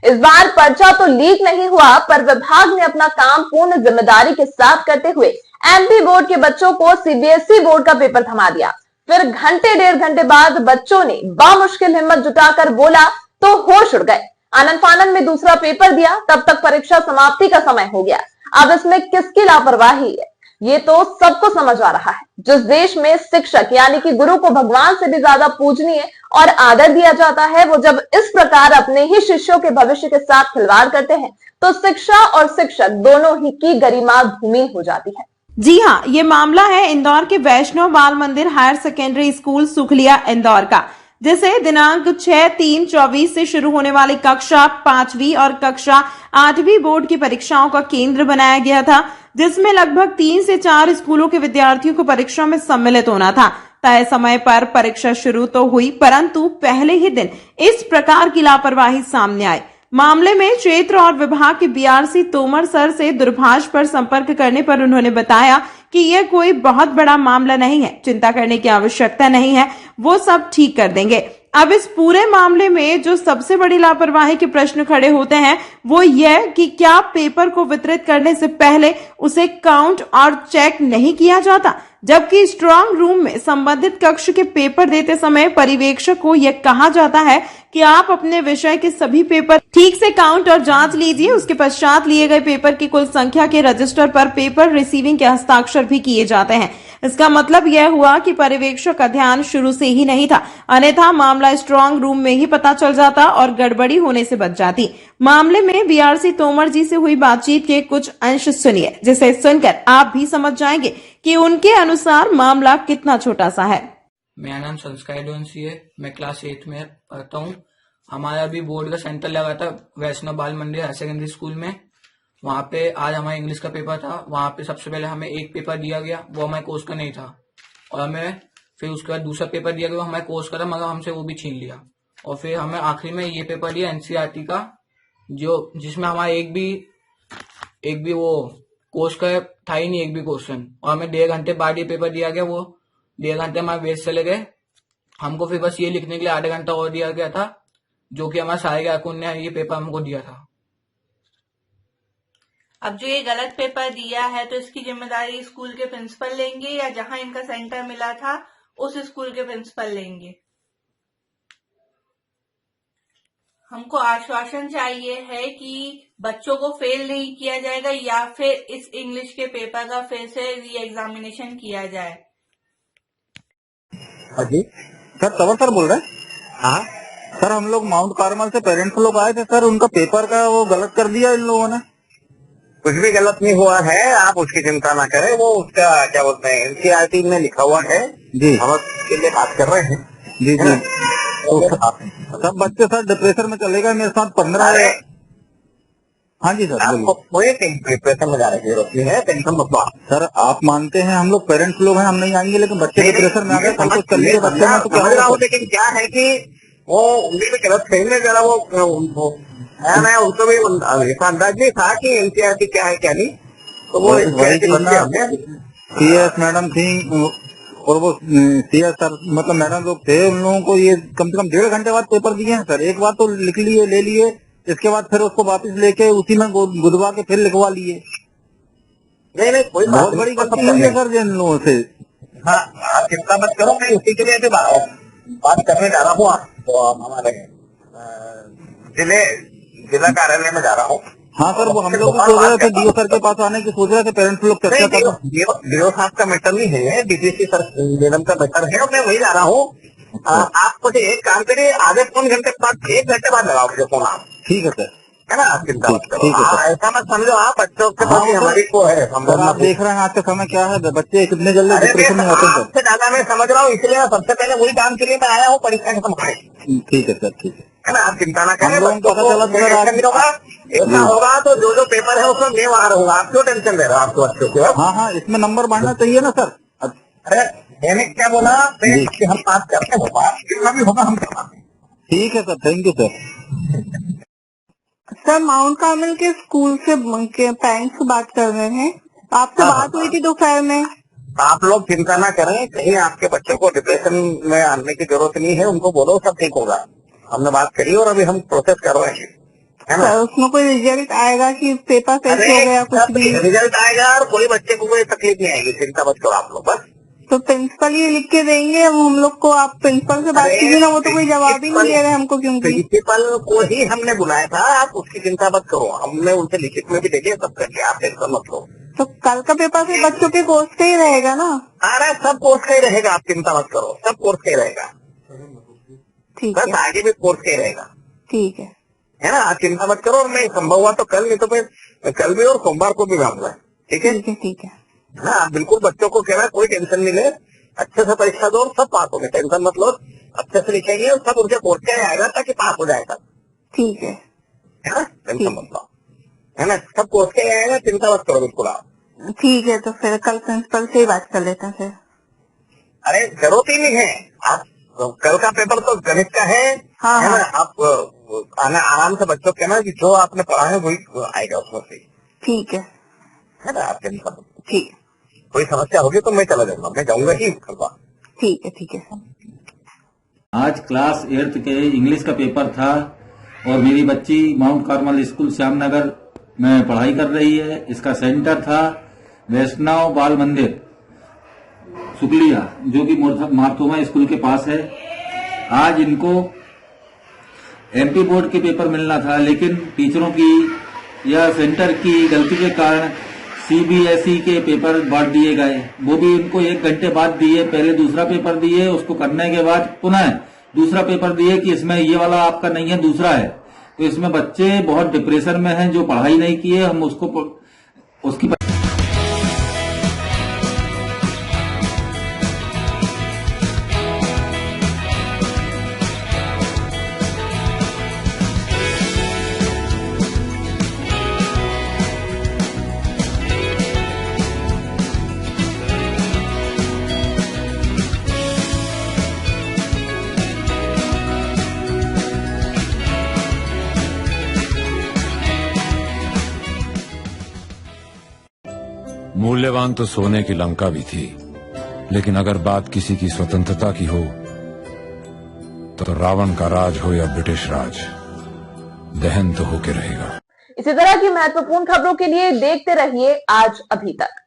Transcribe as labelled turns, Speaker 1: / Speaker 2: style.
Speaker 1: इस बार पर्चा तो लीक नहीं हुआ, पर विभाग ने अपना काम पूर्ण जिम्मेदारी के साथ करते हुए एमपी बोर्ड के बच्चों को सीबीएसई बोर्ड का पेपर थमा दिया। फिर घंटे डेढ़ घंटे बाद बच्चों ने बामुश्किल हिम्मत जुटाकर बोला तो होश उड़ गए। आनंद फानंद में दूसरा पेपर दिया, तब तक परीक्षा समाप्ति का समय हो गया। अब इसमें किसकी लापरवाही है, ये तो सबको समझ आ रहा है। जिस देश में शिक्षक यानी कि गुरु को भगवान से भी ज्यादा पूजनीय और आदर दिया जाता है, वो जब इस प्रकार अपने ही शिष्यों के भविष्य के साथ खिलवाड़ करते हैं तो शिक्षा और शिक्षक दोनों ही की गरिमा धूमिल हो जाती है।
Speaker 2: जी हाँ, ये मामला है इंदौर के Vaishnav Bal Mandir higher secondary school Sukhliya Indore का, जिसे दिनांक 6/3/24 से शुरू होने वाली कक्षा 5वीं और कक्षा 8वीं बोर्ड की परीक्षाओं का केंद्र बनाया गया था, जिसमें लगभग 3 से 4 स्कूलों के विद्यार्थियों को परीक्षा में सम्मिलित होना था। तय समय पर परीक्षा शुरू तो हुई, परंतु पहले ही दिन इस प्रकार की लापरवाही सामने आई। मामले में क्षेत्र और विभाग के बीआरसी तोमर सर से दूरभाष पर संपर्क करने पर उन्होंने बताया कि यह कोई बहुत बड़ा मामला नहीं है, चिंता करने की आवश्यकता नहीं है, वो सब ठीक कर देंगे। अब इस पूरे मामले में जो सबसे बड़ी लापरवाही के प्रश्न खड़े होते हैं वो यह कि क्या पेपर को वितरित करने से पहले उसे काउंट और चेक नहीं किया जाता, जबकि स्ट्रांग रूम में संबंधित कक्ष के पेपर देते समय पर्यवेक्षक को यह कहा जाता है कि आप अपने विषय के सभी पेपर ठीक से काउंट और जांच लीजिए। उसके पश्चात लिए गए पेपर की कुल संख्या के रजिस्टर पर पेपर रिसीविंग के हस्ताक्षर भी किए जाते हैं। इसका मतलब यह हुआ कि पर्यवेक्षक का ध्यान शुरू से ही नहीं था, अन्यथा मामला स्ट्रांग रूम में ही पता चल जाता और गड़बड़ी होने से बच जाती। मामले में बीआरसी तोमर जी से हुई बातचीत के कुछ अंश सुनिए, जिसे सुनकर आप भी समझ जाएंगे कि उनके अनुसार मामला कितना छोटा सा है।
Speaker 3: मेरा नाम संस्कार डोंसी है, मैं क्लास 8 में पढ़ता हूँ। हमारा अभी बोर्ड का सेंटर लगा था वैष्णव Bal Mandir higher secondary school में। वहाँ पे आज हमारा इंग्लिश का पेपर था। वहाँ पे सबसे पहले हमें एक पेपर दिया गया, वो हमारे कोर्स का नहीं था, और हमें फिर उसके बाद दूसरा पेपर दिया गया, वो हमारे कोर्स का था, मगर हमसे वो भी छीन लिया। और फिर हमें आखिरी में ये पेपर दिया एनसीईआरटी का, जो जिसमें हमारा एक भी वो कोर्स का था ही नहीं, एक भी क्वेश्चन। और हमें 1.5 घंटे बाद ये पेपर दिया गया। वो 1.5 घंटे हमारे वेस्ट चले गए। हमको फिर बस ये लिखने के लिए आधा घंटा और दिया गया था, जो कि हमारे सारे कारकुन ने ये पेपर हमको दिया था।
Speaker 4: अब जो ये गलत पेपर दिया है तो इसकी जिम्मेदारी स्कूल के प्रिंसिपल लेंगे या जहां इनका सेंटर मिला था उस स्कूल के प्रिंसिपल लेंगे? हमको आश्वासन चाहिए है कि बच्चों को फेल नहीं किया जाएगा या फिर इस इंग्लिश के पेपर का फिर से री एग्जामिनेशन किया जाए।
Speaker 5: हाँ जी सर, तवर सर बोल रहे हैं। हाँ सर, हम लोग माउंट कार्मल से पेरेंट्स लोग आए थे सर, उनका पेपर का वो गलत कर दिया इन लोगों ने।
Speaker 6: कुछ भी गलत नहीं हुआ है, आप उसकी चिंता ना करें। वो उसका क्या बोलते हैं एनसीईआरटी में लिखा हुआ है जी, हम उसके लिए बात कर रहे हैं।
Speaker 5: जी जी, तो सब बच्चे सर डिप्रेशन में चले गए मेरे साथ 15 है। हाँ जी सर,
Speaker 6: आपको कोई डिप्रेशन में जाने की जरूरत नहीं है, टेंशन मत लो
Speaker 5: सर। आप मानते हैं हम लोग पेरेंट्स लोग हैं, हम नहीं आएंगे, लेकिन बच्चे डिप्रेशन में आ गए, सब कुछ कर लिए बच्चे में, तो क्या होगा?
Speaker 6: लेकिन क्या है कि वो उंगली में गलत फहमी में जरा वो मैं उनको भी ऐसा अंदाज नहीं था कि एनसीईआरटी क्या है क्या नहीं, तो वो
Speaker 5: सीएस मैडम थी और वो सीएस सर मतलब मैडम लोग थे, उन लोगों को ये कम से कम 1.5 घंटे बाद पेपर दिए हैं सर। एक बार तो लिख लिए, ले लिए, इसके बाद फिर उसको वापस लेके उसी में गुदवा के फिर लिखवा लिए।
Speaker 6: नहीं कोई
Speaker 5: बहुत बड़ी गलती हुई है सर जिन लोगों से।
Speaker 6: हाँ, आप चिंता मत करो, मैं उसी के लिए बात करने जा रहा हूँ। तो हमारे जिला कार्यालय में जा रहा हूँ।
Speaker 5: हाँ सर, वो हम लोग सोच रहे थे डीओ सर के पास आने की, सोच रहे थे पेरेंट्स लोग चर्चा कर।
Speaker 6: डीओ साहब का मैटर नहीं है, डीटीसी सर मैडम का मैटर है, मैं वही जा रहा हूँ। आप मुझे एक काम करिए, आधे पौन घंटे बाद 1 घंटे बाद लगाओ मुझे फोन आप।
Speaker 5: ठीक है सर,
Speaker 6: है ना, आप चिंता मत करो। ऐसा मत समझो आप बच्चों के प्रति हमारी को है।
Speaker 5: आप देख रहे हैं आज का समय क्या है, बच्चे कितने जल्दी डिप्रेशन में होते हैं।
Speaker 6: सबसे ज्यादा मैं समझ रहा हूँ, इसलिए मैं सबसे पहले वही काम के लिए मैं आया हूँ, परीक्षा खत्म कराई।
Speaker 5: ठीक है सर, ठीक है
Speaker 6: ना, आप चिंता ना करें।
Speaker 5: ऐसा
Speaker 6: होगा तो जो पेपर है उसमें मैं वहाँ रहूंगा, आप क्यों टेंशन ले रहे हो आपको बच्चों के?
Speaker 5: हाँ, इसमें नंबर बढ़ना चाहिए ना सर।
Speaker 6: अरे मैंने क्या बोला कि हम बात करते हैं, कितना भी होगा हम करवाते हैं।
Speaker 5: ठीक है sir, thank you sir.
Speaker 7: Sir, mount Carmel के स्कूल से पेरेंट्स से बात कर रहे हैं, आपसे बात हुई थी दोपहर में।
Speaker 6: आप लोग चिंता ना करें, कहीं आपके बच्चों को डिप्रेशन में आने की जरूरत नहीं है, उनको बोलो सब ठीक होगा। हमने बात करी और अभी हम प्रोसेस कर रहे हैं। है ना।
Speaker 7: उसमें कोई रिजल्ट आएगा कि पेपर फेल हो गया कुछ भी?
Speaker 6: रिजल्ट आएगा और कोई बच्चे को कोई तकलीफ नहीं आएगी, चिंता मत करो आप लोग बस।
Speaker 7: तो प्रिंसिपल ये लिख के देंगे हम लोग को? आप प्रिंसिपल से बात कीजिए ना, वो तो कोई जवाब ही नहीं दे रहे हमको। क्योंकि
Speaker 6: प्रिंसिपल को ही हमने बुलाया था, आप उसकी चिंता मत करो, हमने उनसे लिखित में भी देखे सब करके, आप टेंशन मत लो।
Speaker 7: तो कल का पेपर फिर बच्चों के कोर्स का ही रहेगा ना?
Speaker 6: अरे सब कोर्स का ही रहेगा, आप चिंता मत करो, सब कोर्स का ही रहेगा।
Speaker 7: ठीक
Speaker 6: बस
Speaker 7: है,
Speaker 6: आगे भी कोर्स का ही रहेगा,
Speaker 7: ठीक
Speaker 6: है ना। आप चिंता मत करो, और मैं संभव हुआ तो कल, नहीं तो फिर कल भी और सोमवार को भी आऊंगा। ठीक है,
Speaker 7: ठीक है, ठीक है।
Speaker 6: हाँ आप बिल्कुल बच्चों को कहना कोई टेंशन नहीं ले, अच्छे से परीक्षा दो और सब पास हो गए, टेंशन मत लो, अच्छे से लिखेंगे और सब उनके कोर्स का ही आएगा ताकि पास हो जाएगा।
Speaker 7: ठीक है,
Speaker 6: है ना, टेंशन मत लो, है ना, सब कोर्स का ही आएगा, चिंता मत करो बिल्कुल आप।
Speaker 7: ठीक है। तो फिर कल प्रिंसिपल से ही बात कर लेते हैं फिर।
Speaker 6: अरे जरूरत ही नहीं है, आप कल का पेपर तो गणित का है,
Speaker 7: हाँ,
Speaker 6: है ना।
Speaker 7: हाँ।
Speaker 6: आप आराम से बच्चों को कहना कि जो आपने पढ़ा है वही आएगा उसमें से,
Speaker 7: ठीक है,
Speaker 6: है ना। आप टेंशन मत लो,
Speaker 7: ठीक है,
Speaker 6: कोई समस्या होगी तो मैं चला जाऊंगा, मैं जाऊंगा ही करवा।
Speaker 7: ठीक है, ठीक है।
Speaker 8: आज क्लास 8th के इंग्लिश का पेपर था और मेरी बच्ची माउंट कार्मल स्कूल श्यामनगर में पढ़ाई कर रही है। इसका सेंटर था वैष्णव बाल मंदिर सुकलिया, जो कि मारथोमा स्कूल के पास है। आज इनको एमपी बोर्ड के पेपर मिलना था, लेकिन टीचरों की या सेंटर की गलती के कारण सीबीएसई के पेपर बांट दिए गए। वो भी उनको 1 घंटे बाद दिए, पहले दूसरा पेपर दिए, उसको करने के बाद पुनः दूसरा पेपर दिए कि इसमें ये वाला आपका नहीं है, दूसरा है। तो इसमें बच्चे बहुत डिप्रेशन में हैं, जो पढ़ाई नहीं किए, हम उसकी
Speaker 9: मूल्यवान तो सोने की लंका भी थी, लेकिन अगर बात किसी की स्वतंत्रता की हो तो रावण का राज हो या ब्रिटिश राज, दहन तो होके रहेगा।
Speaker 1: इसी तरह की महत्वपूर्ण खबरों के लिए देखते रहिए आज अभी तक।